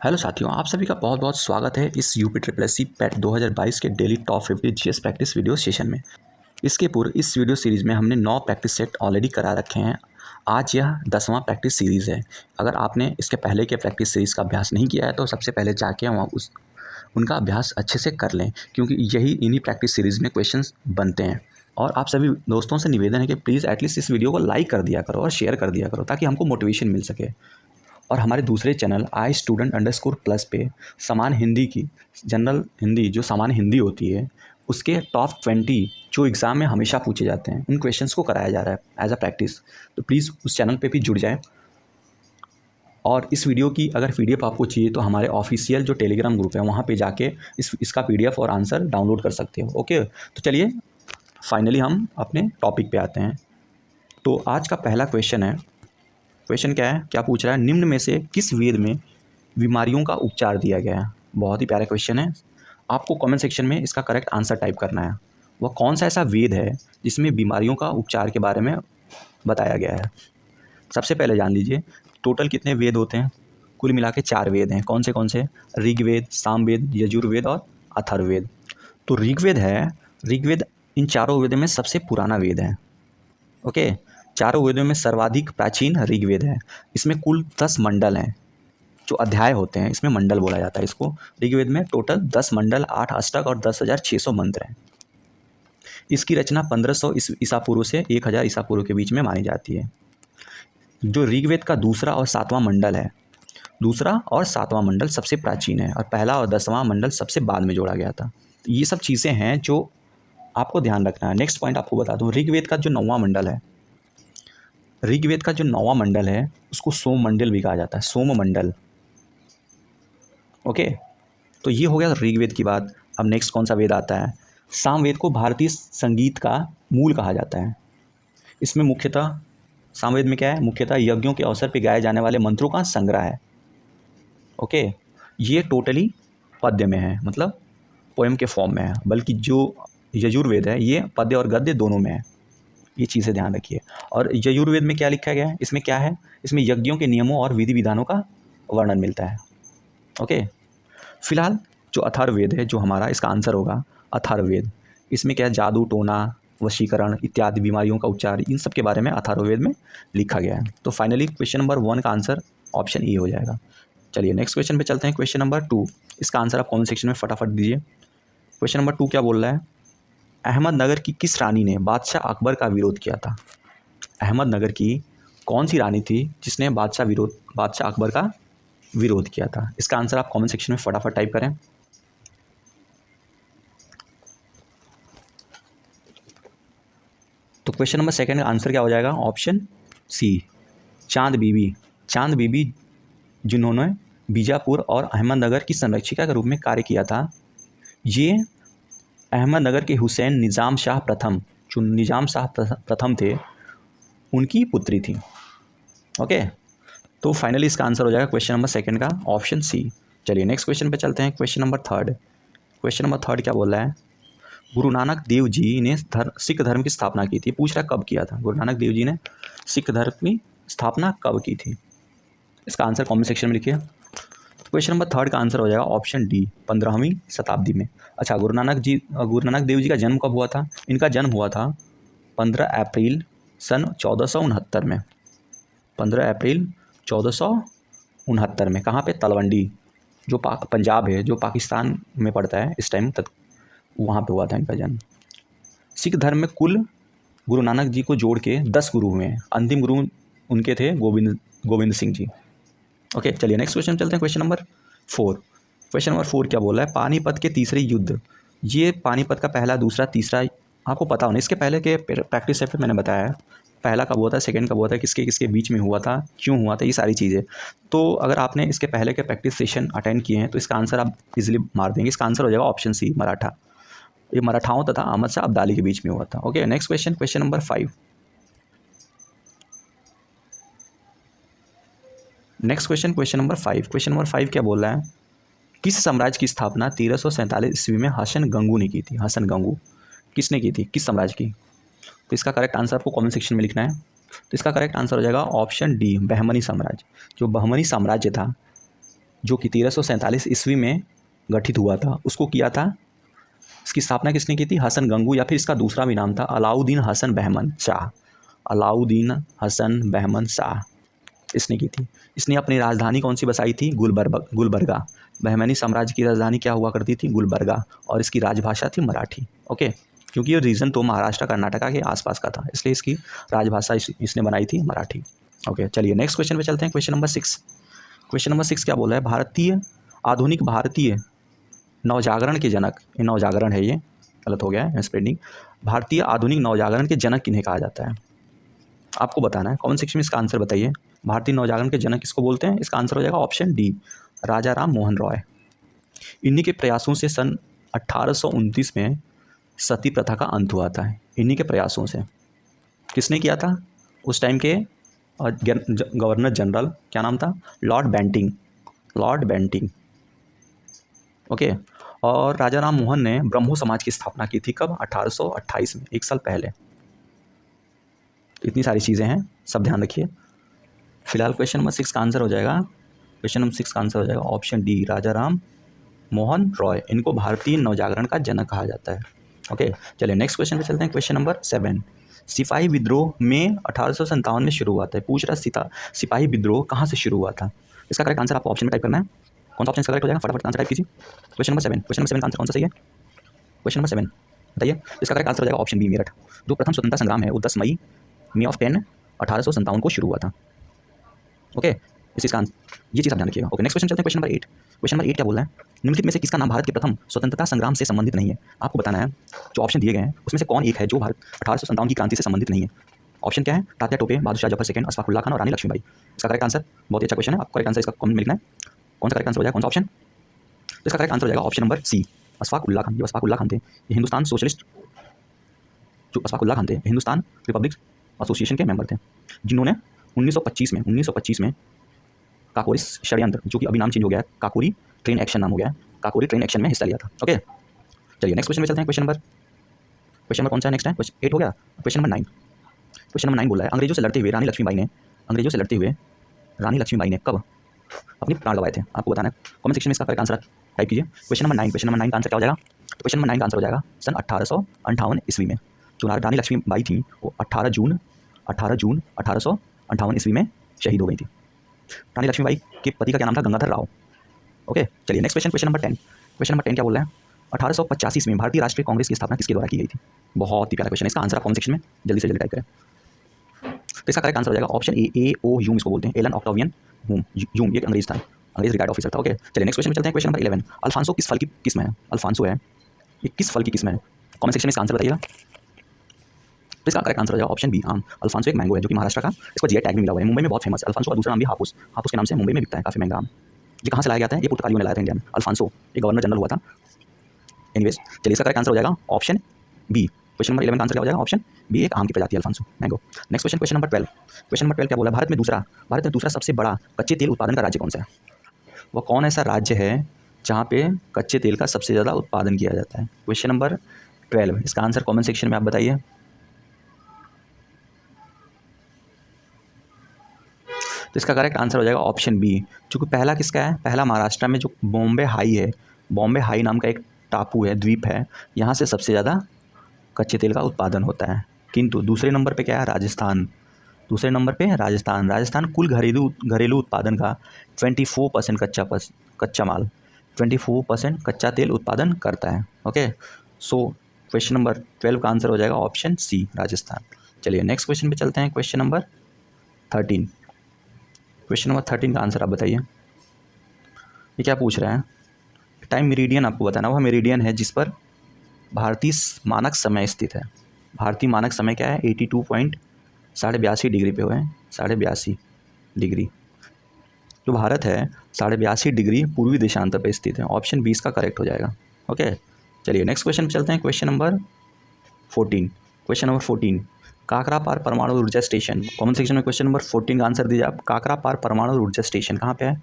Hello साथियों, आप सभी का बहुत बहुत स्वागत है इस UP triple S C PET 2022 के daily top 50 GS practice video session में। इसके पूर्व इस वीडियो सीरीज़ में हमने 9 प्रैक्टिस सेट ऑलरेडी करा रखे हैं। आज यह 10वां प्रैक्टिस सीरीज़ है। अगर आपने इसके पहले के प्रैक्टिस सीरीज़ का अभ्यास नहीं किया है तो सबसे पहले जाके वहाँ उनका अभ्यास अच्छे से कर लें, क्योंकि इन्हीं प्रैक्टिस सीरीज़ में क्वेश्चन बनते हैं। और आप सभी दोस्तों से निवेदन है कि प्लीज़ एटलीस्ट इस वीडियो को लाइक कर दिया करो और शेयर कर दिया करो, ताकि हमको मोटिवेशन मिल सके। और हमारे दूसरे channel I student underscore plus पे समान हिंदी की जनरल हिंदी जो सामान्य हिंदी होती है उसके टॉप 20 जो एग्ज़ाम में हमेशा पूछे जाते हैं उन क्वेश्चंस को कराया जा रहा है एज अ प्रैक्टिस। तो प्लीज़ उस चैनल पे भी जुड़ जाएं। और इस वीडियो की अगर पीडीएफ आपको चाहिए तो हमारे ऑफिशियल जो टेलीग्राम ग्रुप है वहाँ पे जाके इसका पीडीएफ और आंसर डाउनलोड कर सकते हो। ओके, तो चलिए फाइनली हम अपने टॉपिक पे आते हैं। तो आज का पहला क्वेश्चन है। क्वेश्चन क्या है, क्या पूछ रहा है, निम्न में से किस वेद में बीमारियों का उपचार दिया गया है। बहुत ही प्यारा क्वेश्चन है। आपको कमेंट सेक्शन में इसका करेक्ट आंसर टाइप करना है। वह कौन सा ऐसा वेद है जिसमें बीमारियों का उपचार के बारे में बताया गया है। सबसे पहले जान लीजिए टोटल कितने वेद होते हैं। कुल मिला के 4 वेद हैं। कौन से ऋग्वेद, सामवेद, यजुर्वेद और अथर्ववेद। तो ऋग्वेद इन चारों वेदों में सबसे पुराना वेद है। ओके, चारों वेदों में सर्वाधिक प्राचीन ऋग्वेद है। इसमें कुल 10 मंडल हैं। जो अध्याय होते हैं इसमें मंडल बोला जाता है इसको। ऋग्वेद में टोटल 10 मंडल, 8 अष्टक और 10,600 मंत्र हैं। इसकी रचना 1500 ईसा पूर्व से 1000 ईसा पूर्व के बीच में मानी जाती है। जो ऋग्वेद का दूसरा और सातवां मंडल सबसे प्राचीन है और पहला और 10वां मंडल सबसे बाद में जोड़ा गया था। ये सब चीज़ें हैं जो आपको ध्यान रखना है। नेक्स्ट पॉइंट आपको बता दूँ, ऋग्वेद का जो 9वां मंडल है उसको सोम मंडल भी कहा जाता है, सोम मंडल। ओके, तो ये हो गया ऋग्वेद की बात। अब नेक्स्ट कौन सा वेद आता है। सामवेद को भारतीय संगीत का मूल कहा जाता है। इसमें मुख्यतः सामवेद में क्या है, मुख्यतः यज्ञों के अवसर पर गाए जाने वाले मंत्रों का संग्रह है। ओके, ये टोटली पद्य में है, मतलब पोएम के फॉर्म में है। बल्कि जो यजुर्वेद है ये पद्य और गद्य दोनों में है। ये चीज़ें ध्यान रखिए। और यजुर्वेद में क्या लिखा गया है, इसमें क्या है, इसमें यज्ञों के नियमों और विधि विधानों का वर्णन मिलता है। ओके, फिलहाल जो अथर्ववेद है जो हमारा, इसका आंसर होगा अथर्ववेद। इसमें क्या है, जादू टोना, वशीकरण इत्यादि बीमारियों का उपचार, इन सब के बारे में अथर्ववेद में लिखा गया है। तो फाइनली क्वेश्चन नंबर 1 का आंसर ऑप्शन ई हो जाएगा। चलिए नेक्स्ट क्वेश्चन पे चलते हैं। क्वेश्चन नंबर 2, इसका आंसर आप कमेंट सेक्शन में फटाफट दीजिए। क्वेश्चन नंबर 2 क्या बोल रहा है, अहमदनगर की किस रानी ने बादशाह अकबर का विरोध किया था। अहमदनगर की कौन सी रानी थी जिसने बादशाह अकबर का विरोध किया था। इसका आंसर आप कमेंट सेक्शन में फटाफट टाइप करें। तो क्वेश्चन नंबर 2 का आंसर क्या हो जाएगा, ऑप्शन सी, चांद बीबी जिन्होंने बीजापुर और अहमदनगर की संरक्षिका के रूप में कार्य किया था। ये अहमदनगर के हुसैन निज़ाम शाह प्रथम, जो निज़ाम शाह प्रथम थे, उनकी पुत्री थी। ओके, तो फाइनली इसका आंसर हो जाएगा क्वेश्चन नंबर 2 का ऑप्शन सी। चलिए नेक्स्ट क्वेश्चन पे चलते हैं। क्वेश्चन नंबर 3 क्या बोल रहा है, गुरु नानक देव जी ने सिख धर्म की स्थापना की थी। पूछ रहा है कब किया था, गुरु नानक देव जी ने सिख धर्म की स्थापना कब की थी। इसका आंसर कमेंट सेक्शन में लिखिए। क्वेश्चन नंबर 3 का आंसर हो जाएगा ऑप्शन डी, 15वीं शताब्दी में। अच्छा, गुरु नानक देव जी का जन्म कब हुआ था। इनका जन्म हुआ था 15 अप्रैल सन 1469 में। 15 अप्रैल 1469 में। कहाँ पे, तलवंडी, जो पंजाब है, जो पाकिस्तान में पड़ता है इस टाइम तक, वहाँ पे हुआ था इनका जन्म। सिख धर्म में कुल गुरु नानक जी को जोड़ के 10 गुरु हुए हैं। अंतिम गुरु उनके थे गोविंद सिंह जी। ओके, चलिए नेक्स्ट क्वेश्चन चलते हैं। क्वेश्चन नंबर 4 क्या बोला है, पानीपत के तीसरे युद्ध। ये पानीपत का पहला, दूसरा, तीसरा आपको पता होना। इसके पहले के प्रैक्टिस सेट पे मैंने बताया है पहला कब हुआ था, सेकंड कब हुआ था, किसके बीच में हुआ था, क्यों हुआ था, ये सारी चीज़ें। तो अगर आपने इसके पहले के प्रैक्टिस सेशन अटेंड किए हैं तो इसका आंसर आप इजीली मार देंगे। इसका आंसर हो जाएगा ऑप्शन सी, मराठा। ये मराठाओं तथा अहमद शाह अब्दाली के बीच में हुआ था। Okay, next question number 5। Question number 5 क्या बोल रहा है, किस साम्राज्य की स्थापना 1347 ईस्वी में हसन गंगू ने की थी। हसन गंगू किसने की थी, किस साम्राज्य की। तो इसका करेक्ट आंसर आपको कमेंट सेक्शन में लिखना है। तो इसका करेक्ट आंसर हो जाएगा ऑप्शन डी, बहमनी साम्राज्य। जो बहमनी साम्राज्य था जो कि 1347 ईस्वी में गठित हुआ था, उसको किया था, इसकी स्थापना किसने की थी? हसन गंगू, या फिर इसका दूसरा भी नाम था अलाउद्दीन हसन बहमन शाह। अलाउद्दीन हसन बहमन शाह इसने की थी। इसने अपनी राजधानी कौन सी बसाई थी? गुलबर्गा। बहमनी साम्राज्य की राजधानी क्या हुआ करती थी? गुलबर्गा। और इसकी राजभाषा थी मराठी। ओके, क्योंकि ये रीजन तो महाराष्ट्र कर्नाटका के आसपास का था, इसलिए इसकी राजभाषा इसने बनाई थी मराठी। ओके, चलिए नेक्स्ट क्वेश्चन पे चलते हैं। Question number 6। क्वेश्चन नंबर 6 क्या बोला है? आधुनिक भारतीय नवजागरण के जनक, ये नवजागरण है, ये गलत हो गया है स्प्रेडिंग। भारतीय आधुनिक नवजागरण के जनक किन्हें कहा जाता है? आपको बताना है। कमेंट सेक्शन में इसका आंसर बताइए। भारतीय नवजागरण के जनक किसको बोलते हैं? इसका आंसर हो जाएगा ऑप्शन डी, राजा राम मोहन रॉय। इन्हीं के प्रयासों से सन 1829 में सती प्रथा का अंत हुआ था। इन्हीं के प्रयासों से। किसने किया था? उस टाइम के गवर्नर जनरल, क्या नाम था? Lord Bentinck. ओके, और राजा राम मोहन ने ब्रह्मो समाज की स्थापना की थी। कब? 1828 में, 1 साल पहले। इतनी सारी चीज़ें हैं, सब ध्यान रखिए। फिलहाल क्वेश्चन नंबर 6 का आंसर हो जाएगा, क्वेश्चन नंबर 6 का आंसर हो जाएगा ऑप्शन डी, राजा राम मोहन रॉय। इनको भारतीय नवजागरण का जनक कहा जाता है। ओके, चलिए नेक्स्ट क्वेश्चन पे चलते हैं। Question number 7। सिपाही विद्रोह में 1857 में शुरू हुआ था। पूछ रहा सिपाही विद्रोह कहाँ से शुरू हुआ था? इसका करेक्ट आंसर आपको ऑप्शन में टाइप करना है। कौन सा ऑप्शन करेक्ट हो जाएगा? फटाफट आंसर टाइप कीजिए। क्वेश्चन नंबर 7 का आंसर कौन सा सही है? क्वेश्चन नंबर 7 बताइए। इसका करेक्ट आंसर हो जाएगा ऑप्शन बी, मेरठ। जो प्रथम स्वतंत्रता संग्राम है वो 10 मई 1857 को शुरू हुआ था। ओके, इसका ये चीज़ आप ध्यान रखिएगा। ओके, नेक्स्ट क्वेश्चन चलते हैं। Question number 8। क्वेश्चन नंबर 8 क्या बोल रहा है? निम्नलिखित में से किसका नाम भारत के प्रथम स्वतंत्रता संग्राम से संबंधित नहीं है? आपको बताना है। जो ऑप्शन दिए गए हैं उसमें से कौन एक है जो भारत 1857 की क्रांति से संबंधित नहीं है? ऑप्शन क्या है? तात्या टोपे, बहादुर शाह जफर सेकंड, अशफाक उल्लाह खान और रानी लक्ष्मीबाई। इसका करेक्ट आंसर, बहुत ही अच्छा क्वेश्चन है, आपको करेक्ट आंसर इसका कमेंट में लिखना है। कौन सा करेक्ट आंसर हो जाएगा? कौन सा ऑप्शन? इसका करेक्ट आंसर हो जाएगा option number C, Ashfaq Ullah Khan. जो अशफाक उल्लाह खान थे, ये हिंदुस्तान सोशलिस्ट, जो अशफाक उल्लाह खान थे हिंदुस्तान रिपब्लिक एसोसिएशन के मेंबर थे, जिन्होंने 1925 में काकोरी षड्यंत्र, जो कि अभी नाम चेंज हो गया है, काकोरी ट्रेन एक्शन नाम हो गया है, काकोरी ट्रेन एक्शन में हिस्सा लिया था। ओके, चलिए नेक्स्ट क्वेश्चन में चलते हैं। क्वेश्चन नंबर कौन सा है? नेक्स्ट है 8 हो गया। Question number 9। क्वेश्चन नंबर 9 बोला है, अंग्रेजों से लड़ते हुए रानी लक्ष्मीबाई ने कब अपनी प्राण गंवाए थे? आपको बताना है। कमेंट सेक्शन में इसका करेक्ट आंसर टाइप कीजिए। क्वेश्चन नंबर 9 का आंसर क्या हो जाएगा? क्वेश्चन नंबर 9 का आंसर हो जाएगा सन 1858 ईस्वी में। जो रानी लक्ष्मीबाई थी वो 18 जून 1858 ईस्वी में शहीद हो गई थी। रानी लक्ष्मीबाई के पति का क्या नाम था? गंगाधर राव। ओके, चलिए next question. Question number 10। Question number 10 क्या बोल रहा है? 1885 में भारतीय राष्ट्रीय कांग्रेस की स्थापना किसके द्वारा की गई थी? बहुत ही प्यारा क्वेश्चन है, इसका आंसर आप कमेंट सेक्शन में जल्दी से जल्दी टाइप करें। तो इसका करेक्ट आंसर हो जाएगा ऑप्शन ए, ओ ह्यूम इसको बोलते हैं, एलन ऑक्टावियन ह्यूम। ये अंग्रेज था, अंग्रेज रिटायर्ड ऑफिसर था। ओके, चलिए नेक्स्ट क्वेश्चन में चलते हैं। Question number 11। अल्फांसो किस फल की किस्म है? अल्फांसो है, ये किस फल की किस्म है? कमेंट सेक्शन में इसका आंसर बताइएगा। तो इसका करेक्ट आंसर हो जाएगा ऑप्शन बी, आम। अल्फांसो एक मैंगो है जो कि महाराष्ट्र का, इसको जीआई टैग भी मिला हुआ है। मुंबई में बहुत फेमस है। अल्फांसो का दूसरा नाम भी हापुस के नाम से मुंबई में बिकता है, काफी महंगा आम। ये कहाँ से लाया गया था? ये पुर्तगालियों ने लाया था इंडिया में। अल्फांसो एक गवर्नर जनरल हुआ था। एनीवेज, चलिए इसका करेक्ट आंसर हो जाएगा ऑप्शन बी। क्वेश्चन नंबर 11 का आंसर क्या हो जाएगा? ऑप्शन बी, एक आम की प्रजाति Alphonso mango. Next question, question number 12। Question number 12 क्या बोला? भारत में दूसरा सबसे बड़ा कच्चे तेल उत्पादन का राज्य कौन सा है? वह कौन ऐसा राज्य है जहाँ पे कच्चे तेल का सबसे ज़्यादा उत्पादन किया जाता है? क्वेश्चन नंबर 12, इसका आंसर कमेंट सेक्शन में आप बताइए। तो इसका करेक्ट आंसर हो जाएगा ऑप्शन बी। क्योंकि पहला किसका है? पहला महाराष्ट्र में जो बॉम्बे हाई है, बॉम्बे हाई नाम का एक टापू है, द्वीप है, यहाँ से सबसे ज़्यादा कच्चे तेल का उत्पादन होता है। किंतु दूसरे नंबर पे क्या है? राजस्थान। दूसरे नंबर पे राजस्थान कुल घरेलू उत्पादन का 24% कच्चा माल, 24% कच्चा तेल उत्पादन करता है। ओके, सो क्वेश्चन नंबर 12 का आंसर हो जाएगा ऑप्शन सी, राजस्थान। चलिए नेक्स्ट क्वेश्चन पे चलते हैं। Question number 13। क्वेश्चन नंबर 13 का आंसर आप बताइए। ये क्या पूछ रहा है? टाइम मेरिडियन आपको बताना। वह मेरिडियन है जिस पर भारतीय मानक समय स्थित है। भारतीय मानक समय क्या है? 82.82 डिग्री पे हुए हैं, 82.5 डिग्री। जो भारत है 82.5 डिग्री पूर्वी देशांतर पे स्थित है। ऑप्शन 20 का करेक्ट हो जाएगा। ओके, चलिए नेक्स्ट क्वेश्चन पे चलते हैं। Question number 14। Question number 14, Kakrapar परमाणु ऊर्जा स्टेशन। कमेंट सेक्शन में क्वेश्चन नंबर 14 का आंसर दीजिए आप। काकरापार परमाणु ऊर्जा स्टेशन कहाँ पे है?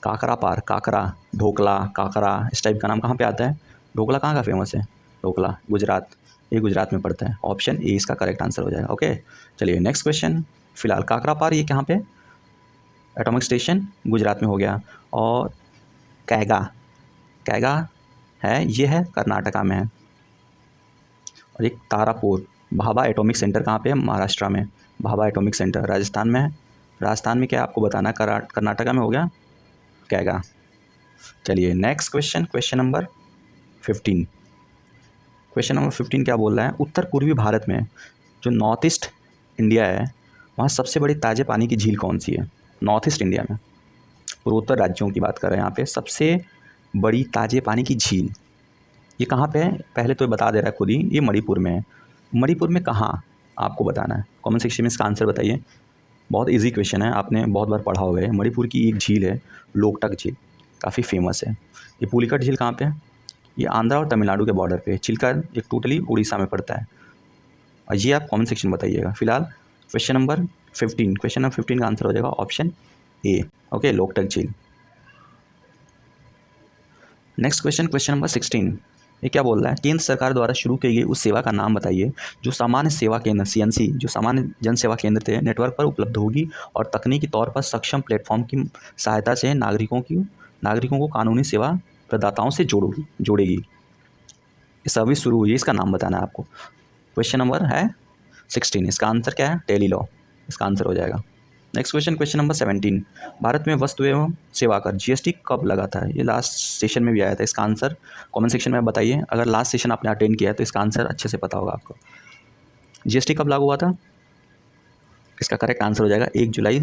काकरापार, काकरा, ढोकला, काकरा, इस टाइप का नाम कहाँ पे आता है? ढोकला कहाँ का फेमस है? ढोकला गुजरात, ये गुजरात में पड़ता है। ऑप्शन ए इसका करेक्ट आंसर हो जाएगा। ओके, चलिए नेक्स्ट क्वेश्चन। फिलहाल काकरापार ये कहाँ पे? एटॉमिक स्टेशन गुजरात में हो गया। और कैगा, कैगा है, ये है कर्नाटका में है। और एक तारापुर, भाभा एटॉमिक सेंटर कहाँ पे है? महाराष्ट्र में। भाभा एटॉमिक सेंटर राजस्थान में है। राजस्थान में क्या आपको बताना है? कर्नाटका में हो गया कैगा। चलिए next question, question number 15। Question number 15 क्या बोल रहा है? उत्तर पूर्वी भारत में जो नॉर्थ ईस्ट इंडिया है, वहाँ सबसे बड़ी ताज़े पानी की झील कौन सी है? नॉर्थ ईस्ट इंडिया में पूर्वोत्तर राज्यों की बात कर रहे हैं यहाँ पे। सबसे बड़ी ताज़े पानी की झील ये कहाँ पे है? पहले तो बता दे रहा है खुद ही, ये मणिपुर में है। मणिपुर में कहाँ आपको बताना है? कमेंट सेक्शन में इसका आंसर बताइए। बहुत इजी क्वेश्चन है, आपने बहुत बार पढ़ा हुआ है। मणिपुर की एक झील है लोकटक झील, काफ़ी फेमस है। ये पुलिकट झील कहाँ पे है? ये आंध्रा और तमिलनाडु के बॉर्डर पे। चिल्का एक टोटली उड़ीसा में पड़ता है। और ये आप कमेंट सेक्शन में बताइएगा। फिलहाल क्वेश्चन नंबर 15, क्वेश्चन नंबर 15 का आंसर हो जाएगा ऑप्शन ए। ओके, लोकटक झील। Next question, question number 16। ये क्या बोल रहा है? केंद्र सरकार द्वारा शुरू की गई उस सेवा का नाम बताइए जो सामान्य सेवा केंद्र CNC, जो सामान्य जन सेवा केंद्र थे, नेटवर्क पर उपलब्ध होगी और तकनीकी तौर पर सक्षम प्लेटफॉर्म की सहायता से नागरिकों को कानूनी सेवा प्रदाताओं से जोड़ेगी। ये सर्विस शुरू हुई है, इसका नाम बताना है आपको। क्वेश्चन नंबर है 16, इसका आंसर क्या है? टेली लॉ, इसका आंसर हो जाएगा। Next question, question number 17। Bharat में वस्तु एवं सेवा कर GST कब लगा था? ये लास्ट सेशन में भी आया था। इसका आंसर कमेंट सेक्शन में बताइए। अगर लास्ट सेशन आपने अटेंड किया है तो इसका आंसर अच्छे से पता होगा आपको। GST कब लागू हुआ था? इसका करेक्ट आंसर हो जाएगा 1 जुलाई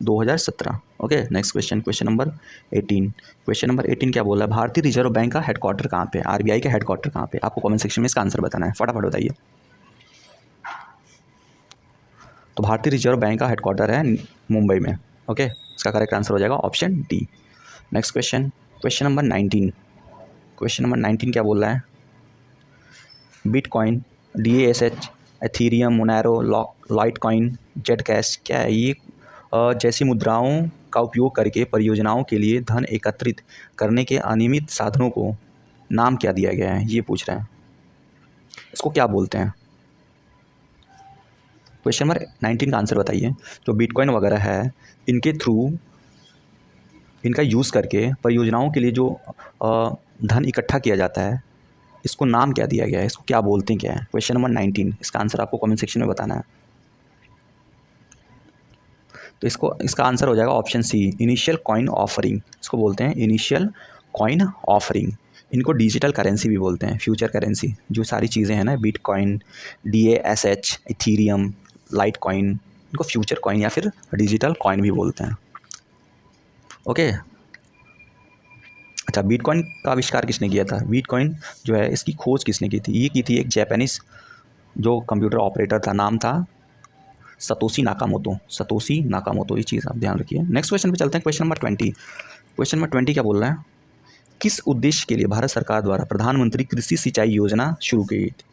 2017। Okay, next question, question number 18। Question number 18 क्या बोल रहा है? भारतीय रिजर्व बैंक का हेडक्वार्टर कहाँ पे? RBI का हेडक्वार्टर कहाँ पे? आपको कमेंट सेक्शन में इसका आंसर बताना है, फटाफट बताइए। तो भारतीय रिजर्व बैंक का हेडक्वार्टर है मुंबई में। ओके, इसका करेक्ट आंसर हो जाएगा option D. Next question, question number 19। Question number 19 क्या बोल रहा है? Bitcoin, DASH, Ethereum, Monero, Litecoin, Z cash क्या है? ये जैसी मुद्राओं का उपयोग करके परियोजनाओं के लिए धन एकत्रित करने के अनियमित साधनों को नाम क्या दिया गया है? ये पूछ रहे हैं। इसको क्या बोलते हैं? क्वेश्चन नंबर 19 का आंसर बताइए। जो बिटकॉइन वगैरह है, इनके थ्रू, इनका यूज़ करके परियोजनाओं के लिए जो धन इकट्ठा किया जाता है, इसको नाम क्या दिया गया है? इसको क्या बोलते हैं, क्या है? क्वेश्चन नंबर 19, इसका आंसर आपको कमेंट सेक्शन में बताना है। तो इसका आंसर हो जाएगा option C, initial coin offering. इसको बोलते हैं इनिशियल कॉइन ऑफरिंग। इनको डिजिटल करेंसी भी बोलते हैं, फ्यूचर करेंसी। जो सारी चीज़ें हैं ना, bitcoin, DASH, Ethereum, light coin, इनको फ्यूचर कॉइन या फिर डिजिटल कॉइन भी बोलते हैं। ओके, अच्छा, बिटकॉइन का आविष्कार किसने किया था? बिटकॉइन जो है, इसकी खोज किसने की थी? ये की थी एक जापानीज जो कंप्यूटर ऑपरेटर था, नाम था सतोशी नाकामोतो। ये चीज़ आप ध्यान रखिए। नेक्स्ट क्वेश्चन पे चलते हैं, क्वेश्चन नंबर 20। क्वेश्चन नंबर 20 क्या बोल रहा है? किस उद्देश्य के लिए भारत सरकार द्वारा प्रधानमंत्री कृषि सिंचाई योजना शुरू की गई थी?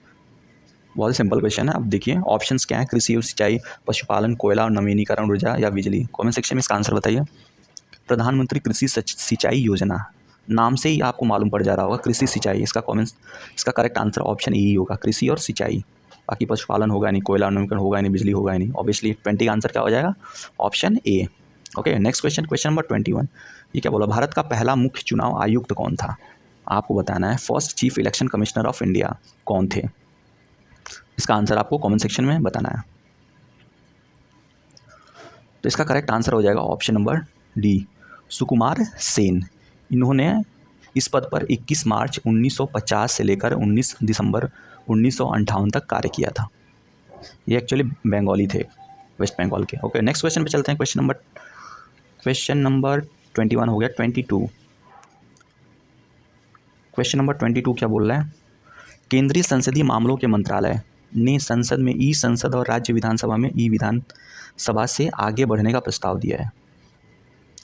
बहुत ही सिंपल क्वेश्चन है। अब देखिए ऑप्शंस क्या है? कृषि और सिंचाई, पशुपालन, कोयला और नवीनीकरण ऊर्जा या बिजली। कमेंट सेक्शन में इसका आंसर बताइए। प्रधानमंत्री कृषि सिंचाई योजना, नाम से ही आपको मालूम पड़ जा रहा होगा, कृषि सिंचाई। इसका करेक्ट आंसर ऑप्शन ई होगा, कृषि और सिंचाई। बाकी पशुपालन होगा नहीं, कोयला नवीनीकरण होगा नहीं, बिजली होगा नहीं। ऑब्वियसली 20 का आंसर क्या हो जाएगा? ऑप्शन ए। Okay, next question, question number 21। ये क्या बोला? भारत का पहला मुख्य चुनाव आयुक्त कौन था? आपको बताना है। First chief election commissioner of India कौन थे? इसका आंसर आपको कमेंट सेक्शन में बताना है। तो इसका करेक्ट आंसर हो जाएगा option number D, Sukumar Sen. इन्होंने इस पद पर 21 मार्च 1950 से लेकर 19 दिसंबर 1958 तक कार्य किया था। ये एक्चुअली बंगाली थे, वेस्ट बंगाल के। ओके, नेक्स्ट क्वेश्चन पे चलते हैं। क्वेश्चन नंबर 21 हो गया। 22, क्वेश्चन नंबर 22 क्या बोल रहा है? केंद्रीय संसदीय मामलों के मंत्रालय ने संसद में ई संसद और राज्य विधानसभा में ई विधानसभा से आगे बढ़ने का प्रस्ताव दिया है।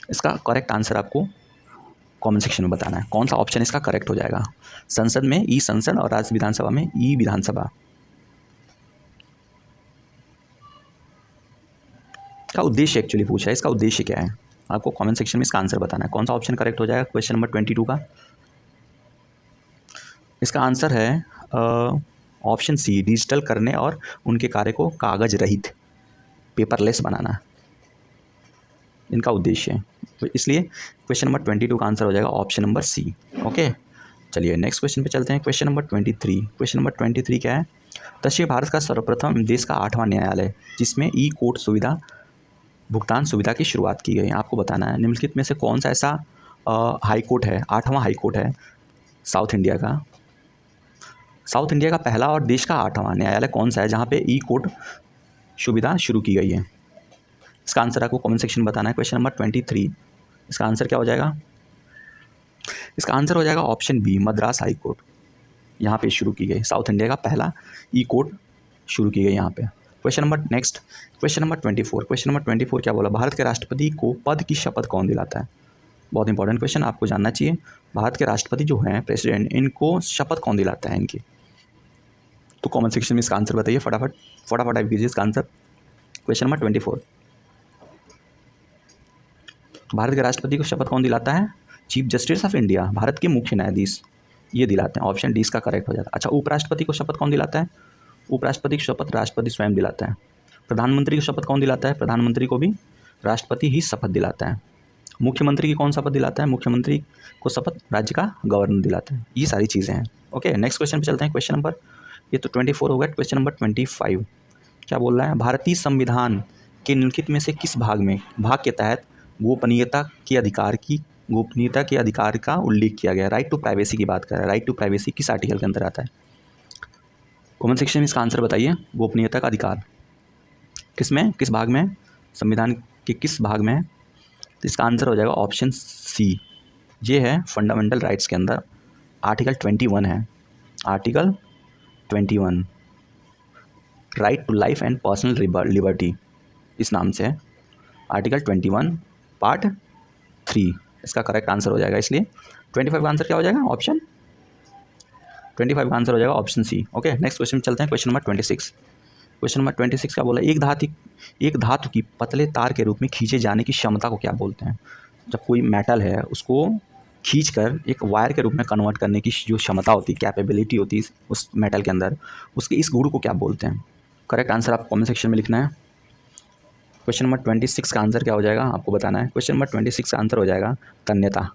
इसका करेक्ट आंसर आपको कमेंट सेक्शन में बताना है। कौन सा ऑप्शन इसका करेक्ट हो जाएगा? संसद में ई संसद और राज्य विधानसभा में ई विधानसभा का उद्देश्य एक्चुअली पूछा है। इसका उद्देश्य क्या है? आपको कमेंट सेक्शन में इसका आंसर बताना है। कौन सा ऑप्शन करेक्ट हो जाएगा क्वेश्चन नंबर 22 का? इसका आंसर है ऑप्शन सी, डिजिटल करने और उनके कार्य को कागज रहित, पेपरलेस बनाना। इनका उद्देश्य है। तो इसलिए क्वेश्चन नंबर 22 का आंसर हो जाएगा ऑप्शन नंबर सी। ओके, चलिए नेक्स्ट क्वेश्चन पे चलते हैं। Question number 23। क्वेश्चन नंबर 23 क्या है? दक्षिण भारत का सर्वप्रथम देश का 8वां न्यायालय जिसमें ई कोर्ट सुविधा भुगतान सुविधा की शुरुआत की गई। आपको बताना है निम्नलिखित में से कौन सा ऐसा हाई कोर्ट है, 8वां हाई कोर्ट है साउथ इंडिया का पहला और देश का 8वां न्यायालय कौन सा है जहाँ पे ई कोर्ट सुविधा शुरू की गई है? इसका आंसर आपको कमेंट सेक्शन में बताना है। क्वेश्चन नंबर 23 इसका आंसर क्या हो जाएगा? इसका आंसर हो जाएगा option B, Madras high court. यहाँ पे शुरू की गई, साउथ इंडिया का पहला ई कोर्ट शुरू की गई यहाँ पे। Question number next, question number 24। Question number 24 क्या बोला? भारत के राष्ट्रपति को पद की शपथ कौन दिलाता है? बहुत इंपॉर्टेंट क्वेश्चन, आपको जानना चाहिए। भारत के राष्ट्रपति जो हैं, प्रेसिडेंट, इनको शपथ कौन दिलाता है इनकी? तो कमेंट सेक्शन में इसका आंसर बताइए फटाफट टाइप कीजिए इसका आंसर। क्वेश्चन नंबर 24, भारत के राष्ट्रपति को शपथ कौन दिलाता है? Chief justice of India, Bharat के मुख्य न्यायाधीश ये दिलाते हैं। ऑप्शन डी इसका करेक्ट हो जाता है। अच्छा, उपराष्ट्रपति को शपथ कौन दिलाता है? उपराष्ट्रपति की शपथ राष्ट्रपति स्वयं दिलाता है। प्रधानमंत्री की शपथ कौन दिलाता है? प्रधानमंत्री को भी राष्ट्रपति ही शपथ दिलाता है। मुख्यमंत्री की कौन शपथ दिलाता है? मुख्यमंत्री को शपथ राज्य का गवर्नर दिलाता है। ये सारी चीज़ें हैं। ओके, नेक्स्ट क्वेश्चन पे चलते हैं। क्वेश्चन नंबर, ये तो 24 हो गया। क्वेश्चन नंबर 25 क्या बोल रहा है? भारतीय संविधान के निम्नलिखित में से किस भाग के तहत गोपनीयता के अधिकार का उल्लेख किया गया? राइट टू प्राइवेसी की बात कर रहा है। राइट टू प्राइवेसी किस आर्टिकल के अंदर आता है? कमेंट सेक्शन में इसका आंसर बताइए। गोपनीयता का अधिकार किसमें, किस भाग में, संविधान के किस भाग में है? तो इसका आंसर हो जाएगा ऑप्शन सी, ये है फंडामेंटल राइट्स के अंदर आर्टिकल 21 है। Article 21 right to life and personal liberty इस नाम से है। आर्टिकल 21 पार्ट 3 इसका करेक्ट आंसर हो जाएगा। इसलिए 25 का आंसर क्या हो जाएगा? ऑप्शन 25 का आंसर हो जाएगा option C. Okay, next question में चलते हैं। Question number 26। क्वेश्चन नंबर 26 क्या बोला? एक धातु की पतले तार के रूप में खींचे जाने की क्षमता को क्या बोलते हैं? जब कोई मेटल है उसको खींचकर एक वायर के रूप में कन्वर्ट करने की जो क्षमता होती है, कैपेबिलिटी होती है उस मेटल के अंदर, उसके इस गुण को क्या बोलते हैं? करेक्ट आंसर आप कमेंट सेक्शन में लिखना है। क्वेश्चन नंबर 26 का आंसर क्या हो जाएगा आपको बताना है। क्वेश्चन नंबर 26 का आंसर हो जाएगा तन्यता।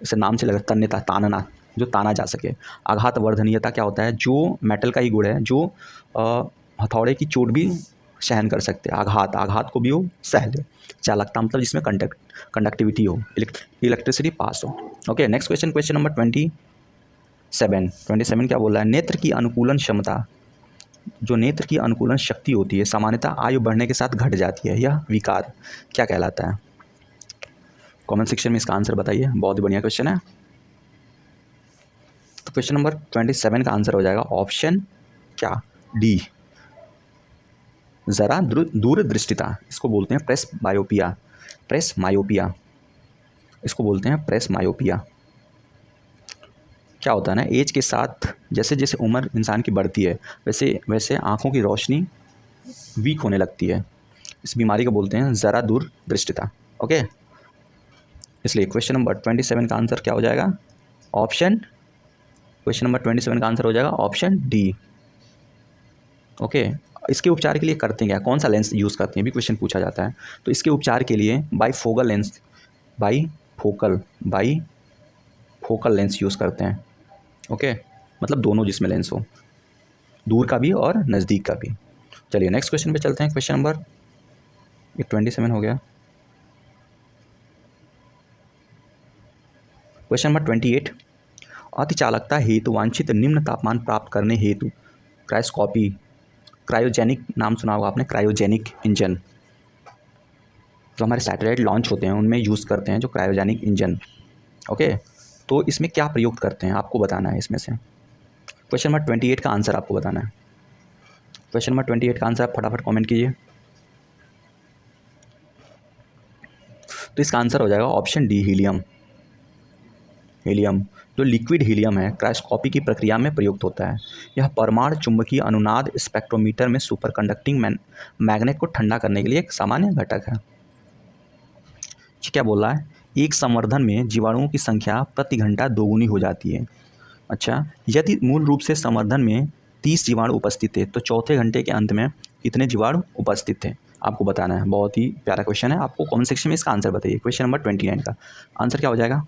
इसे नाम से लगा तन्यता, तानना, जो ताना जा सके। आघात वर्धनीयता क्या होता है? जो मेटल का ही गुण है जो हथौड़े की चोट भी सहन कर सकते हैं। आघात को भी वो सह ले। चालकता मतलब जिसमें कंडक्टिविटी हो, इलेक्ट्रिसिटी पास हो। Okay, next question, question number 27 क्या बोल रहा है? नेत्र की अनुकूलन क्षमता, जो नेत्र की अनुकूलन शक्ति होती है, सामान्यतः आयु बढ़ने के साथ घट जाती है। यह विकार क्या कहलाता है? कमेंट सेक्शन में इसका आंसर बताइए। बहुत ही बढ़िया क्वेश्चन है। तो क्वेश्चन नंबर 27 का आंसर हो जाएगा ऑप्शन क्या? डी, ज़रा दूरदृष्टिता। इसको बोलते हैं प्रेस मायोपिया इसको बोलते हैं प्रेस मायोपिया। क्या होता है ना, एज के साथ जैसे जैसे उम्र इंसान की बढ़ती है वैसे वैसे आँखों की रोशनी वीक होने लगती है। इस बीमारी को बोलते हैं ज़रा दूरदृष्टिता। ओके, इसलिए क्वेश्चन नंबर 27 का आंसर क्या हो जाएगा? क्वेश्चन नंबर 27 का आंसर हो जाएगा ऑप्शन डी। ओके, इसके उपचार के लिए करते हैं क्या? कौन सा लेंस यूज़ करते हैं? भी क्वेश्चन पूछा जाता है। तो इसके उपचार के लिए बाईफोकल लेंस यूज़ करते हैं। ओके, मतलब दोनों जिसमें लेंस हो, दूर का भी और नज़दीक का भी। चलिए नेक्स्ट क्वेश्चन पे चलते हैं। क्वेश्चन नंबर 27 हो गया। क्वेश्चन नंबर 28, अतिचालकता हेतु वांछित निम्न तापमान प्राप्त करने हेतु क्रायोजेनिक नाम सुना होगा आपने, क्रायोजेनिक इंजन जो हमारे सैटेलाइट लॉन्च होते हैं उनमें यूज़ करते हैं, जो क्रायोजेनिक इंजन। ओके, तो इसमें क्या प्रयोग करते हैं आपको बताना है इसमें से। क्वेश्चन नंबर 28 का आंसर आपको बताना है। क्वेश्चन नंबर 28 का आंसर आप फटाफट कमेंट कीजिए। तो इसका आंसर हो जाएगा ऑप्शन डी, हीलियम जो लिक्विड हीलियम है क्रायोस्कोपी की प्रक्रिया में प्रयुक्त होता है। यह परमाणु चुंबकीय अनुनाद स्पेक्ट्रोमीटर में सुपर कंडक्टिंग मैग्नेट को ठंडा करने के लिए एक सामान्य घटक है। क्या बोल रहा है? एक संवर्धन में जीवाणुओं की संख्या प्रति घंटा दोगुनी हो जाती है। अच्छा, यदि मूल रूप से संवर्धन में 30 जीवाणु उपस्थित थे तो चौथे घंटे के अंत में कितने जीवाणु उपस्थित थे? आपको बताना है। बहुत ही प्यारा क्वेश्चन है, आपको कमेंट सेक्शन में इसका आंसर बताइए। क्वेश्चन नंबर 29 का आंसर क्या हो जाएगा?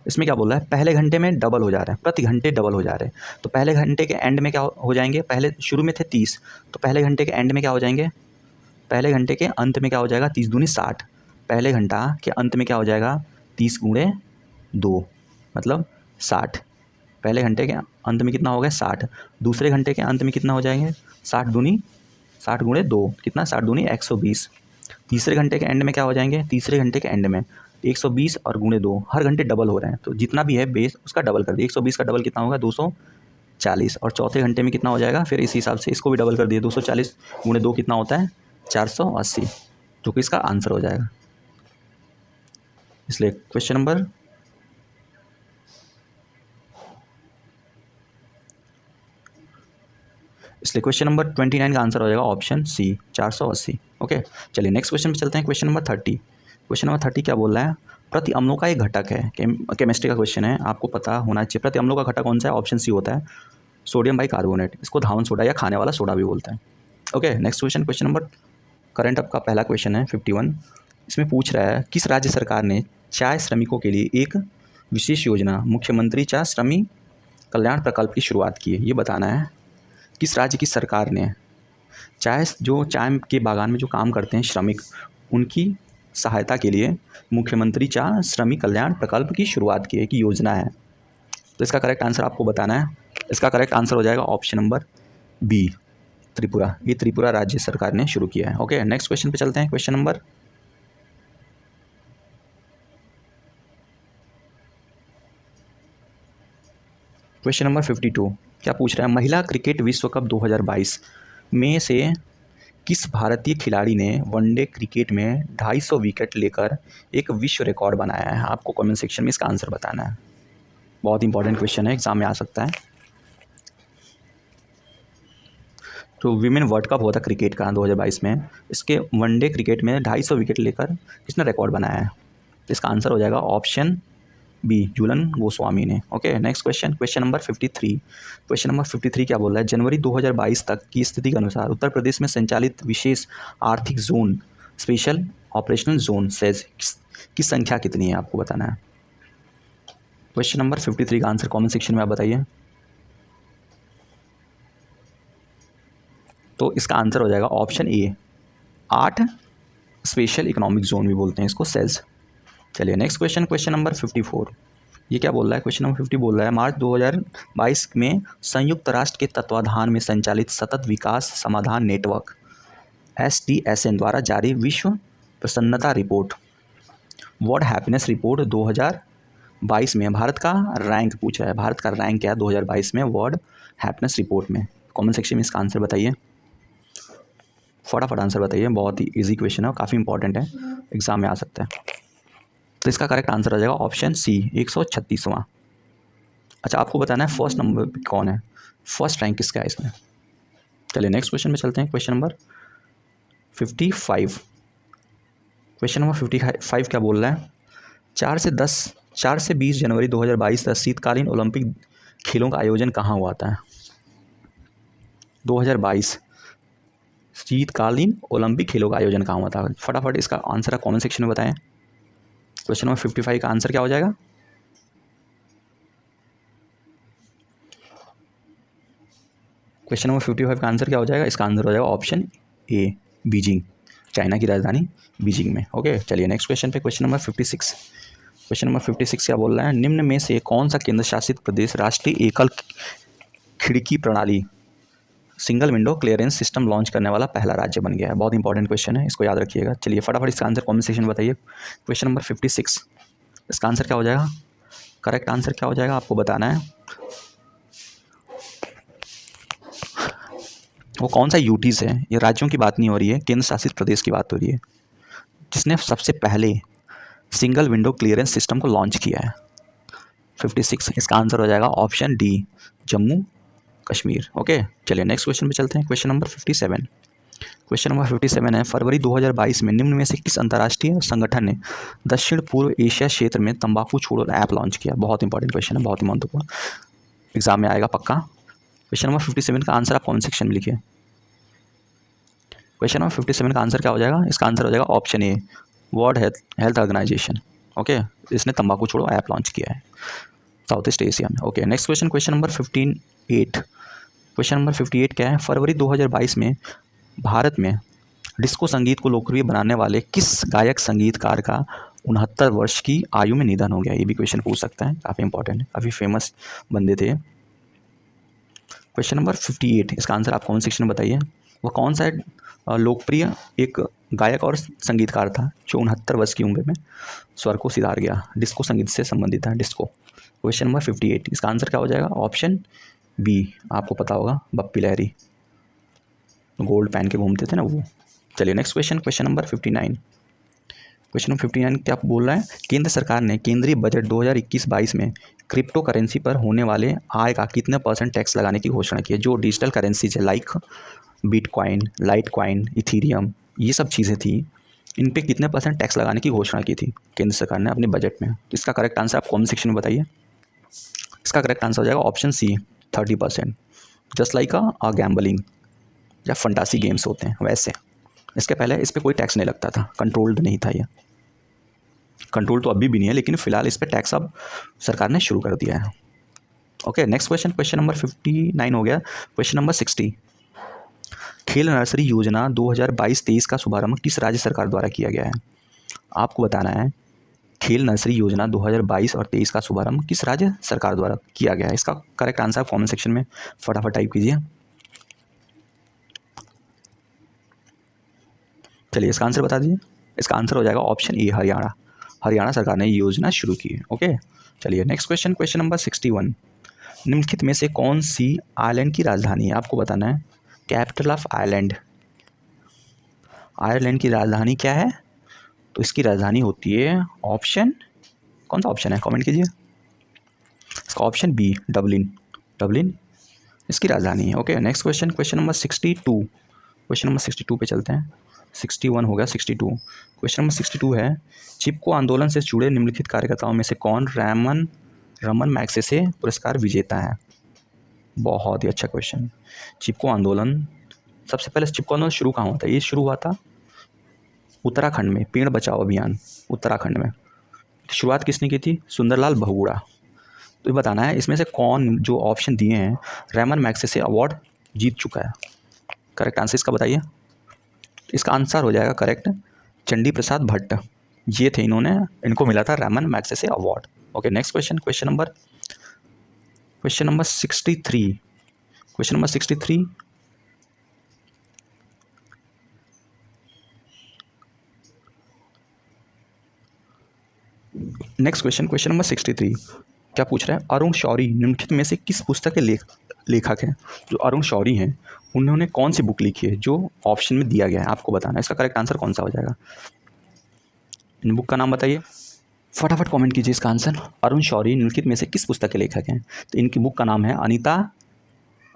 इसमें क्या बोल रहा है? पहले घंटे में डबल हो जा रहा है, प्रति घंटे डबल हो जा रहे हैं। तो पहले घंटे के एंड में क्या हो जाएंगे? पहले शुरू में थे 30, तो पहले घंटे के एंड में क्या हो जाएंगे? पहले घंटे के अंत में क्या हो जाएगा? 30 दूनी 60। पहले घंटा के अंत में क्या हो जाएगा? 30 गुणे 2 मतलब 60। पहले घंटे के अंत में कितना हो गया? 60। दूसरे घंटे के अंत में कितना हो जाएंगे? 60 गुणे 2 कितना? 60 दूनी 120। तीसरे घंटे के एंड में क्या हो जाएंगे? तीसरे घंटे के एंड में 120 और गुणे 2, हर घंटे डबल हो रहे हैं, तो जितना भी है बेस उसका डबल कर दिए। 120 का डबल कितना होगा? 240। और चौथे घंटे में कितना हो जाएगा? फिर इस हिसाब से इसको भी डबल कर दिए। 240 गुणे 2 कितना होता है? 480, जो कि इसका आंसर हो जाएगा। इसलिए क्वेश्चन नंबर इसलिए क्वेश्चन नंबर 29 का आंसर हो जाएगा ऑप्शन सी, 480। ओके, चलिए नेक्स्ट क्वेश्चन पे चलते हैं। Question number 30। क्वेश्चन नंबर 30 क्या बोल रहा है? प्रति अम्लों का एक घटक है, केमिस्ट्री का क्वेश्चन है, आपको पता होना चाहिए। प्रति अम्लों का घटक कौन सा है? ऑप्शन सी होता है सोडियम बाइकार्बोनेट। इसको धावन सोडा या खाने वाला सोडा भी बोलते हैं। Okay, next question, question number current up का पहला क्वेश्चन है 51। इसमें पूछ रहा है किस राज्य सरकार ने चाय श्रमिकों के लिए एक विशेष योजना मुख्यमंत्री चाय श्रमिक कल्याण प्रकल्प की शुरुआत की है? ये बताना है किस राज्य की सरकार ने चाय के बागान में जो काम करते हैं श्रमिक, उनकी सहायता के लिए मुख्यमंत्री चाय श्रमिक कल्याण प्रकल्प की शुरुआत की है, एक योजना है। तो इसका करेक्ट आंसर आपको बताना है। इसका करेक्ट आंसर हो जाएगा ऑप्शन नंबर बी, त्रिपुरा। ये त्रिपुरा राज्य सरकार ने शुरू किया है। ओके, नेक्स्ट क्वेश्चन पे चलते हैं। क्वेश्चन नंबर क्वेश्चन नंबर 52 क्या पूछ रहा है? महिला क्रिकेट विश्व कप 2022 में से किस भारतीय खिलाड़ी ने वनडे क्रिकेट में 250 विकेट लेकर एक विश्व रिकॉर्ड बनाया है? आपको कमेंट सेक्शन में इसका आंसर बताना है। बहुत इंपॉर्टेंट क्वेश्चन है, एग्जाम में आ सकता है। तो विमेन वर्ल्ड कप हुआ था क्रिकेट का 2022 में, इसके वनडे क्रिकेट में 250 विकेट लेकर किसने रिकॉर्ड बनाया है? तो इसका आंसर हो जाएगा ऑप्शन बी, झूलन गोस्वामी ने। Okay, next question, question number 53। Question number 53 क्या बोल रहा है? जनवरी 2022 तक की स्थिति के अनुसार उत्तर प्रदेश में संचालित विशेष आर्थिक zone special operational zone says की संख्या कितनी है? आपको बताना है। क्वेश्चन नंबर 53 का आंसर कमेंट सेक्शन में आप बताइए। तो इसका आंसर हो जाएगा ऑप्शन ए, 8 स्पेशल इकोनॉमिक जोन भी बोलते हैं इसको, सेल्स। चलिए नेक्स्ट क्वेश्चन, क्वेश्चन नंबर 54। ये क्या बोल रहा है? क्वेश्चन नंबर 50 बोल रहा है मार्च 2022 में संयुक्त राष्ट्र के तत्वाधान में संचालित सतत विकास समाधान नेटवर्क STSN द्वारा जारी विश्व प्रसन्नता रिपोर्ट वर्ल्ड हैप्पीनेस रिपोर्ट 2022 में भारत का रैंक पूछ रहा है। भारत का रैंक क्या है 2022 में वर्ल्ड हैप्पीनेस रिपोर्ट में? कमेंट सेक्शन में इसका आंसर बताइए, फटाफट आंसर बताइए। बहुत ही ईजी क्वेश्चन है और काफ़ी इंपॉर्टेंट है, एग्जाम में आ सकता है। तो इसका करेक्ट आंसर हो जाएगा ऑप्शन सी, 136वां। अच्छा, आपको बताना है फर्स्ट नंबर पे कौन है, फर्स्ट रैंक किसका है इसमें। चलिए नेक्स्ट क्वेश्चन में चलते हैं। Question number 55। क्वेश्चन नंबर 55 क्या बोल रहा है? 4 से 20 जनवरी 2022 तक शीतकालीन ओलंपिक खेलों का आयोजन कहाँ हुआ था? 2022 शीतकालीन ओलंपिक खेलों का आयोजन कहाँ हुआ था? फटाफट इसका आंसर आप कमेंट सेक्शन में बताएं। क्वेश्चन नंबर 55 का आंसर क्या हो जाएगा? क्वेश्चन नंबर 55 का आंसर क्या हो जाएगा? इसका आंसर हो जाएगा ऑप्शन ए, बीजिंग, चाइना की राजधानी बीजिंग में। ओके, चलिए नेक्स्ट क्वेश्चन पे, क्वेश्चन नंबर 56। क्वेश्चन नंबर 56 क्या बोल रहा है? निम्न में से कौन सा केंद्र शासित प्रदेश राष्ट्रीय एकल खिड़की प्रणाली single window clearance system launch करने वाला पहला राज्य बन गया है? बहुत इंपॉर्टेंट क्वेश्चन है, इसको याद रखिएगा। चलिए फटाफट इसका आंसर कमेंट सेक्शन में बताइए। क्वेश्चन नंबर 56, इसका आंसर क्या हो जाएगा? करेक्ट आंसर क्या हो जाएगा आपको बताना है। वो कौन सा यूटीज़ है? ये राज्यों की बात नहीं हो रही है, केंद्र शासित प्रदेश की बात हो रही है, जिसने सबसे पहले सिंगल विंडो क्लियरेंस सिस्टम को लॉन्च किया है। 56, इसका आंसर हो जाएगा option D, Jammu Kashmir. Okay, चलिए नेक्स्ट क्वेश्चन पे चलते हैं। Question number 57। क्वेश्चन नंबर 57 है फरवरी 2022 में निम्न में से किस अंतर्राष्ट्रीय संगठन ने दक्षिण पूर्व एशिया क्षेत्र में तंबाकू छोड़ो ऐप लॉन्च किया? बहुत इंपॉर्टेंट क्वेश्चन है, बहुत ही महत्वपूर्ण, एग्जाम में आएगा पक्का। क्वेश्चन नंबर 57 का आंसर आप कमेंट सेक्शन में लिखिए। क्वेश्चन नंबर 57 का आंसर क्या हो जाएगा? इसका आंसर हो जाएगा option A, world health organization. Okay, इसने तंबाकू छोड़ो ऐप लॉन्च किया है साउथ ईस्ट एशिया में। Okay, next question number 58। Question number 58 क्या है? फरवरी 2022 में भारत में डिस्को संगीत को लोकप्रिय बनाने वाले किस गायक संगीतकार का 69 वर्ष की आयु में निधन हो गया? ये भी क्वेश्चन पूछ सकता है, काफ़ी इंपॉर्टेंट है, काफ़ी फेमस बंदे थे। क्वेश्चन नंबर 58, इसका आंसर आप कमेंट सेक्शन में बताइए। वो कौन सा लोकप्रिय एक गायक और संगीतकार था जो 69 वर्ष की उम्र में स्वर को सिधार गया? डिस्को संगीत से संबंधित है, डिस्को। क्वेश्चन नंबर 58, इसका आंसर क्या हो जाएगा? ऑप्शन बी, आपको पता होगा, बप्पी लहरी, गोल्ड पहन के घूमते थे ना वो। चलिए next question number 59। Question number 59 क्या बोल रहा है? केंद्र सरकार ने केंद्रीय बजट 2021-22 में क्रिप्टो करेंसी पर होने वाले आय का कितने % टैक्स लगाने की घोषणा की है? जो डिजिटल करेंसीज है लाइक बिटकॉइन, लाइटकॉइन, इथीरियम, ये सब चीज़ें थी, इन पे कितने % टैक्स लगाने की घोषणा की थी केंद्र सरकार ने अपने बजट में? इसका करेक्ट आंसर आप कमेंट सेक्शन में बताइए। इसका करेक्ट आंसर हो जाएगा option C, 30%। Just like a gambling या फंटासी गेम्स होते हैं वैसे। इसके पहले इस पर कोई टैक्स नहीं लगता था, कंट्रोल्ड नहीं था ये। कंट्रोल तो अभी भी नहीं है, लेकिन फिलहाल इस पर टैक्स अब सरकार ने शुरू कर दिया है। ओके, नेक्स्ट क्वेश्चन नंबर 59 हो गया। क्वेश्चन नंबर 60, खेल नर्सरी योजना 2022-23 का शुभारंभ किस राज्य सरकार द्वारा किया गया है? आपको बताना है खेल नर्सरी योजना 2022 और 23 का शुभारंभ किस राज्य सरकार द्वारा किया गया है? इसका करेक्ट आंसर कमेंट सेक्शन में फटाफट टाइप कीजिए। चलिए इसका आंसर बता दीजिए। इसका आंसर हो जाएगा ऑप्शन ए, हरियाणा। हरियाणा सरकार ने ये योजना शुरू की है। ओके, चलिए नेक्स्ट क्वेश्चन नंबर 61। निम्नलिखित में से कौन सी आयरलैंड की राजधानी है? आपको बताना है कैपिटल ऑफ आयरलैंड। आयरलैंड की राजधानी क्या है? तो इसकी राजधानी होती है ऑप्शन, कौन सा ऑप्शन है कमेंट कीजिए। इसका ऑप्शन बी, डबलिन। डबलिन इसकी राजधानी है। Okay, next question number 62। Question number 62 पे चलते हैं। 61 हो गया, 62। क्वेश्चन नंबर 62 है, चिपको आंदोलन से जुड़े निम्नलिखित कार्यकर्ताओं में से कौन रमन मैग्सेसे पुरस्कार विजेता है? बहुत ही अच्छा क्वेश्चन। चिपको आंदोलन, सबसे पहले चिपको आंदोलन शुरू कहाँ हुआ था? ये शुरू हुआ था उत्तराखंड में, पेड़ बचाओ अभियान उत्तराखंड में। शुरुआत किसने की थी? सुंदरलाल बहुगुणा। तो ये बताना है इसमें से कौन, जो ऑप्शन दिए हैं, रमन मैग्सेसे अवार्ड जीत चुका है? करेक्ट आंसर इसका बताइए। इसका आंसर हो जाएगा करेक्ट, चंडी प्रसाद भट्ट। ये थे, इनको मिला था Raman Magsaysay award. Okay, next question number 63। Question number 63, next question number 63 क्या पूछ रहा है? अरुण शौरी निम्नलिखित में से किस पुस्तक के लेखक हैं? जो अरुण शौरी हैं, उन्होंने कौन सी बुक लिखी है जो ऑप्शन में दिया गया है? आपको बताना है इसका करेक्ट आंसर कौन सा हो जाएगा। इन बुक का नाम बताइए, फटाफट कमेंट कीजिए इसका आंसर। अरुण शौरी निम्नलिखित में से किस पुस्तक के लेखक हैं? तो इनकी बुक का नाम है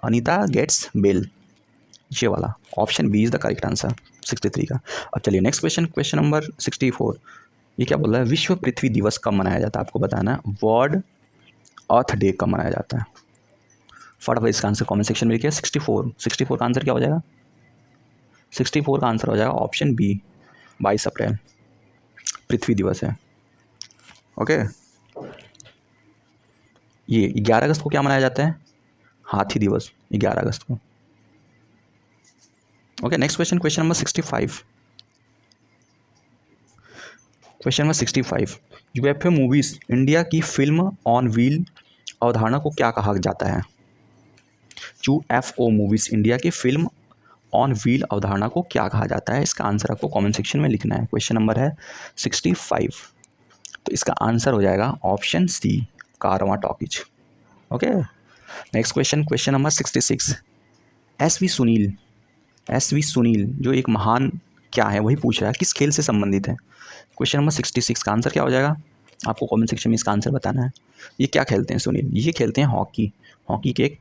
अनीता गेट्स बेल, ये वाला। Option B is the correct answer 63 का। अब चलिए नेक्स्ट क्वेश्चन नंबर 64। ये क्या बोल रहा है? विश्व पृथ्वी दिवस कब मनाया जाता है? आपको बताना है वर्ल्ड अर्थ डे कब मनाया जाता है? फटाफट इसका आंसर कमेंट सेक्शन में लिखिए। 64 का आंसर क्या हो जाएगा? 64 का आंसर हो जाएगा ऑप्शन बी, 22 अप्रैल पृथ्वी दिवस है। ओके, ये 11 अगस्त को क्या मनाया जाता है? हाथी दिवस, 11 अगस्त को। Okay, next question number 65। Question number 65, UEFA movies India की फिल्म ऑन व्हील अवधारणा को क्या कहा जाता है? यूएफओ मूवीज़ इंडिया की फिल्म ऑन व्हील अवधारणा को क्या कहा जाता है? इसका आंसर आपको कमेंट सेक्शन में लिखना है। क्वेश्चन नंबर है 65, तो इसका आंसर हो जाएगा ऑप्शन सी, कारवां talkies. Okay, next question number 66। S V Sunil जो एक महान क्या है वही पूछ रहा है, किस खेल से संबंधित है? क्वेश्चन नंबर 66 का आंसर क्या हो जाएगा? आपको कमेंट सेक्शन में इसका आंसर बताना है। ये क्या खेलते हैं सुनील? ये खेलते हैं हॉकी के एक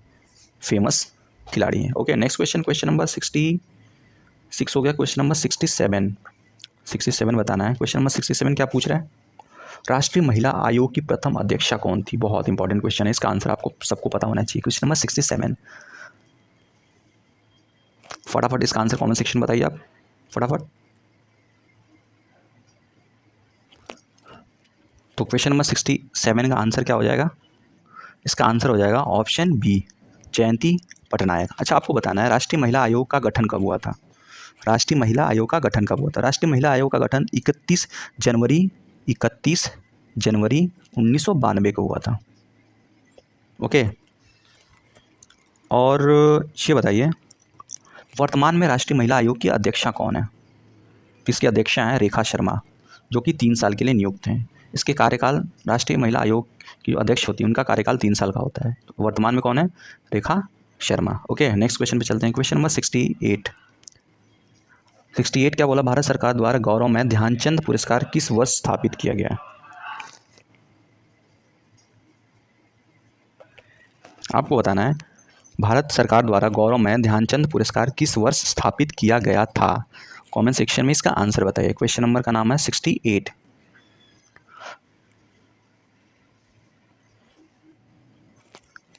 फेमस खिलाड़ी हैं। ओके, नेक्स्ट क्वेश्चन नंबर 66 हो गया। क्वेश्चन नंबर 67 बताना है। क्वेश्चन नंबर 67 क्या पूछ रहा है? राष्ट्रीय महिला आयोग की प्रथम अध्यक्षा कौन थी? बहुत इंपॉर्टेंट क्वेश्चन है, इसका आंसर आपको सबको पता होना चाहिए। क्वेश्चन नंबर 67, फटाफट इसका आंसर कमेंट सेक्शन बताइए आप। फटाफट। तो क्वेश्चन नंबर 67 का आंसर क्या हो जाएगा? इसका आंसर हो जाएगा ऑप्शन बी, जयंती पटनायक। अच्छा, आपको बताना है राष्ट्रीय महिला आयोग का गठन कब हुआ था? राष्ट्रीय महिला आयोग का गठन कब हुआ था? राष्ट्रीय महिला आयोग का गठन 31 जनवरी 1992 को हुआ था। ओके, और ये बताइए वर्तमान में राष्ट्रीय महिला आयोग की अध्यक्षा कौन है? इसकी अध्यक्षा हैं रेखा शर्मा, जो कि 3 साल के लिए नियुक्त हैं। इसके कार्यकाल, राष्ट्रीय महिला आयोग की अध्यक्ष होती है, उनका कार्यकाल 3 साल का होता है। तो वर्तमान में कौन है? Rekha Sharma. Okay, next question पे चलते हैं। क्वेश्चन नंबर 68 क्या बोला? भारत सरकार द्वारा गौरव में ध्यानचंद पुरस्कार किस वर्ष स्थापित किया गया? आपको बताना है भारत सरकार द्वारा गौरव में ध्यानचंद पुरस्कार किस वर्ष स्थापित किया गया था? कमेंट सेक्शन में इसका आंसर बताइए। क्वेश्चन नंबर का नाम है 68।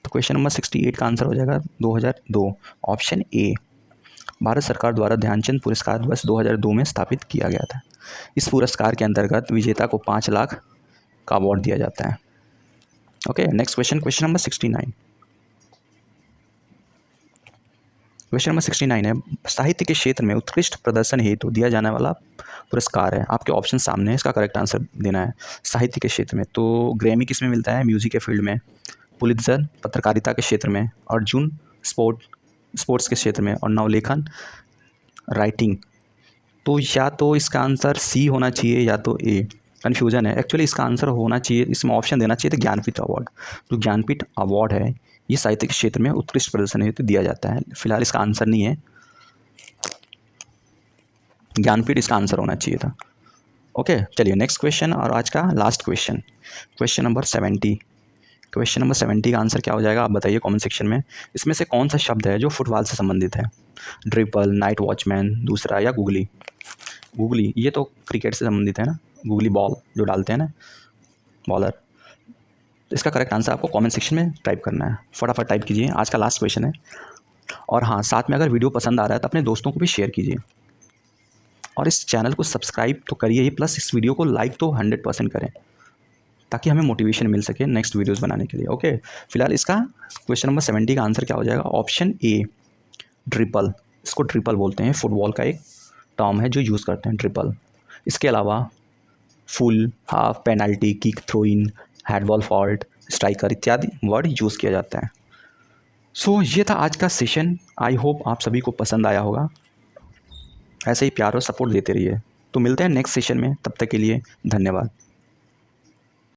तो क्वेश्चन नंबर 68 का आंसर हो जाएगा 2002, ऑप्शन ए। भारत सरकार द्वारा ध्यानचंद पुरस्कार वर्ष 2002 में स्थापित किया गया था। इस पुरस्कार के अंतर्गत विजेता को 5 लाख का अवार्ड दिया जाता है। Okay, next question, question number 69। Question number 69 है, साहित्य के क्षेत्र में उत्कृष्ट प्रदर्शन हेतु दिया जाने वाला पुरस्कार है। आपके ऑप्शन सामने है, इसका करेक्ट आंसर देना है। साहित्य के क्षेत्र में तो ग्रैमी किस में मिलता है? म्यूजिक के फील्ड में, पुलित्जर पत्रकारिता के क्षेत्र में, अर्जुन स्पोर्ट्स के क्षेत्र में, और नवलेखन राइटिंग। तो या तो इसका आंसर सी होना चाहिए या तो ए। कन्फ्यूजन है एक्चुअली। इसका आंसर होना चाहिए, इसमें ऑप्शन देना चाहिए तो ज्ञानपीठ अवार्ड। तो ज्ञानपीठ अवार्ड है, ये साहित्य के क्षेत्र में उत्कृष्ट प्रदर्शन हेतु दिया जाता है। फिलहाल इसका आंसर नहीं है, ज्ञानपीठ इसका आंसर होना चाहिए था। ओके, चलिए नेक्स्ट क्वेश्चन और आज का last question, question number 70। Question number 70 का आंसर क्या हो जाएगा? आप बताइए कमेंट सेक्शन में। इसमें से कौन सा शब्द है जो फुटबॉल से संबंधित है? ड्रिबल, नाइट वॉचमैन, दूसरा, या गूगली? गूगली, ये तो क्रिकेट से संबंधित है ना, गूगली बॉल जो डालते हैं ना बॉलर। तो इसका करेक्ट आंसर आपको कमेंट सेक्शन में टाइप करना है। फटाफट टाइप कीजिए, आज का लास्ट क्वेश्चन है। और हाँ, साथ में अगर वीडियो पसंद आ रहा है तो अपने दोस्तों को भी शेयर कीजिए, और इस चैनल को सब्सक्राइब तो करिए ही, प्लस इस वीडियो को लाइक तो 100% करें, ताकि हमें मोटिवेशन मिल सके नेक्स्ट वीडियोस बनाने के लिए। ओके, फिलहाल इसका क्वेश्चन नंबर 70 का आंसर क्या हो जाएगा? Option A, dribble. इसको ड्रिबल बोलते हैं, फुटबॉल का एक टर्म है जो यूज़ करते हैं, ड्रिबल। इसके अलावा full, half, penalty, kick, throw in, handball, fault, striker इत्यादि वर्ड यूज़ किया जाता है। सो ये था आज का सेशन। आई होप आप सभी को पसंद आया होगा। ऐसे ही प्यार और सपोर्ट देते रहिए। तो मिलते हैं नेक्स्ट सेशन में, तब तक के लिए धन्यवाद।